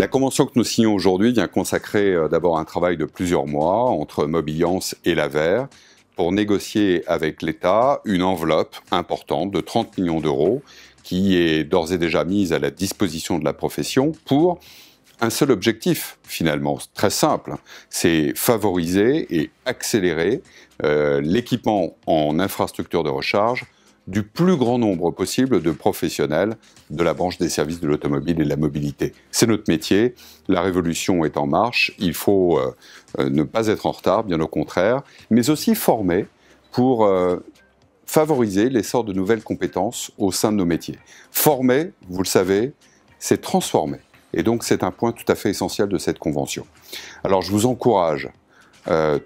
La convention que nous signons aujourd'hui vient consacrer d'abord un travail de plusieurs mois entre Mobiliance et l'AVER pour négocier avec l'État une enveloppe importante de 30 millions d'euros qui est d'ores et déjà mise à la disposition de la profession pour un seul objectif, finalement, très simple, c'est favoriser et accélérer l'équipement en infrastructure de recharge du plus grand nombre possible de professionnels de la branche des services de l'automobile et de la mobilité. C'est notre métier, la révolution est en marche, il faut ne pas être en retard, bien au contraire, mais aussi former pour favoriser l'essor de nouvelles compétences au sein de nos métiers. Former, vous le savez, c'est transformer. Et donc c'est un point tout à fait essentiel de cette convention. Alors je vous encourage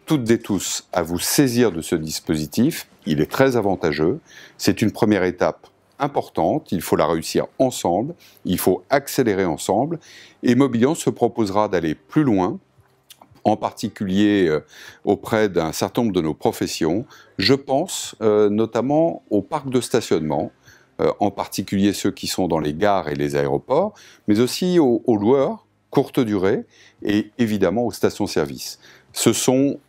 toutes et tous à vous saisir de ce dispositif. Il est très avantageux. C'est une première étape importante. Il faut la réussir ensemble. Il faut accélérer ensemble. Et Mobiliance se proposera d'aller plus loin, en particulier auprès d'un certain nombre de nos professions. Je pense notamment aux parcs de stationnement, en particulier ceux qui sont dans les gares et les aéroports, mais aussi aux loueurs, courte durée, et évidemment aux stations-service. Ce sont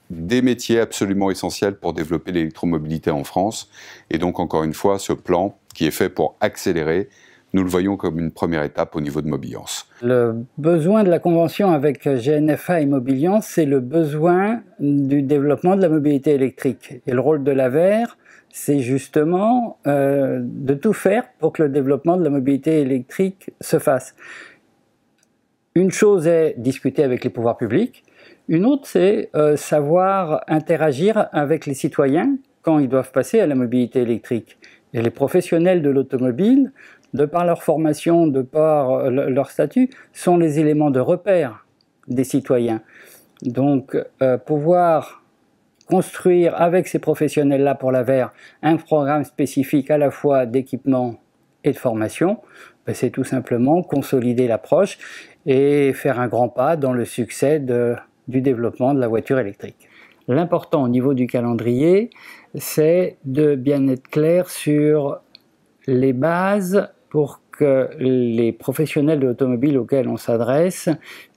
des métiers absolument essentiels pour développer l'électromobilité en France. Et donc, encore une fois, ce plan qui est fait pour accélérer, nous le voyons comme une première étape au niveau de Mobiliance. Le besoin de la convention avec GNFA et Mobiliance, c'est le besoin du développement de la mobilité électrique. Et le rôle de l'AVER, c'est justement de tout faire pour que le développement de la mobilité électrique se fasse. Une chose est discuter avec les pouvoirs publics, une autre c'est savoir interagir avec les citoyens quand ils doivent passer à la mobilité électrique. Et les professionnels de l'automobile, de par leur formation, de par leur statut, sont les éléments de repère des citoyens. Donc pouvoir construire avec ces professionnels-là pour l'AVER un programme spécifique à la fois d'équipement et de formation, ben c'est tout simplement consolider l'approche et faire un grand pas dans le succès du développement de la voiture électrique. L'important au niveau du calendrier, c'est de bien être clair sur les bases pour que les professionnels de l'automobile auxquels on s'adresse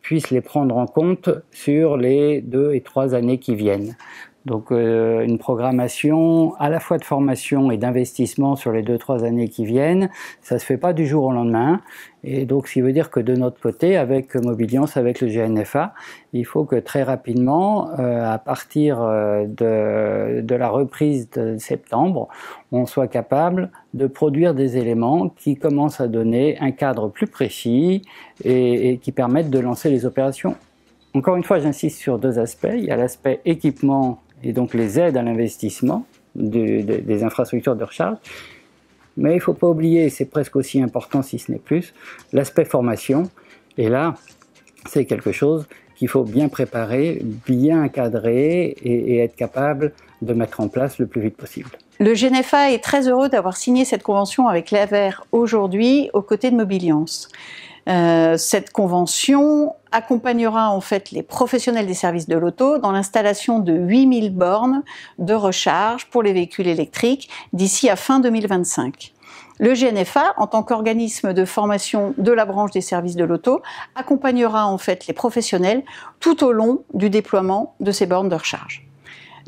puissent les prendre en compte sur les 2 et 3 années qui viennent. Donc une programmation à la fois de formation et d'investissement sur les 2-3 années qui viennent, ça ne se fait pas du jour au lendemain. Et donc ce qui veut dire que de notre côté, avec Mobiliance, avec le GNFA, il faut que très rapidement, à partir de la reprise de septembre, on soit capable de produire des éléments qui commencent à donner un cadre plus précis et qui permettent de lancer les opérations. Encore une fois, j'insiste sur 2 aspects. Il y a l'aspect équipement et donc les aides à l'investissement des infrastructures de recharge. Mais il ne faut pas oublier, c'est presque aussi important si ce n'est plus, l'aspect formation. Et là, c'est quelque chose qu'il faut bien préparer, bien encadrer et être capable de mettre en place le plus vite possible. Le GNFA est très heureux d'avoir signé cette convention avec l'AVER aujourd'hui aux côtés de Mobiliance. Cette convention accompagnera en fait les professionnels des services de l'auto dans l'installation de 8000 bornes de recharge pour les véhicules électriques d'ici à fin 2025. Le GNFA, en tant qu'organisme de formation de la branche des services de l'auto, accompagnera en fait les professionnels tout au long du déploiement de ces bornes de recharge.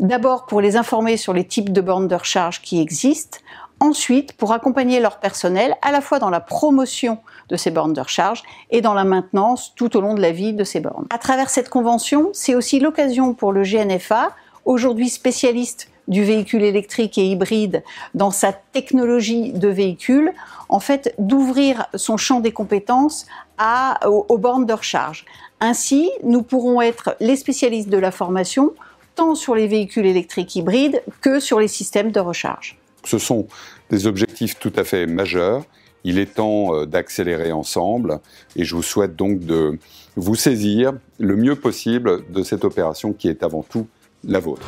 D'abord pour les informer sur les types de bornes de recharge qui existent, ensuite pour accompagner leur personnel à la fois dans la promotion de ces bornes de recharge et dans la maintenance tout au long de la vie de ces bornes. À travers cette convention, c'est aussi l'occasion pour le GNFA, aujourd'hui spécialiste du véhicule électrique et hybride dans sa technologie de véhicule, en fait d'ouvrir son champ des compétences aux bornes de recharge. Ainsi, nous pourrons être les spécialistes de la formation tant sur les véhicules électriques hybrides que sur les systèmes de recharge. Ce sont des objectifs tout à fait majeurs. Il est temps d'accélérer ensemble et je vous souhaite donc de vous saisir le mieux possible de cette opération qui est avant tout la vôtre.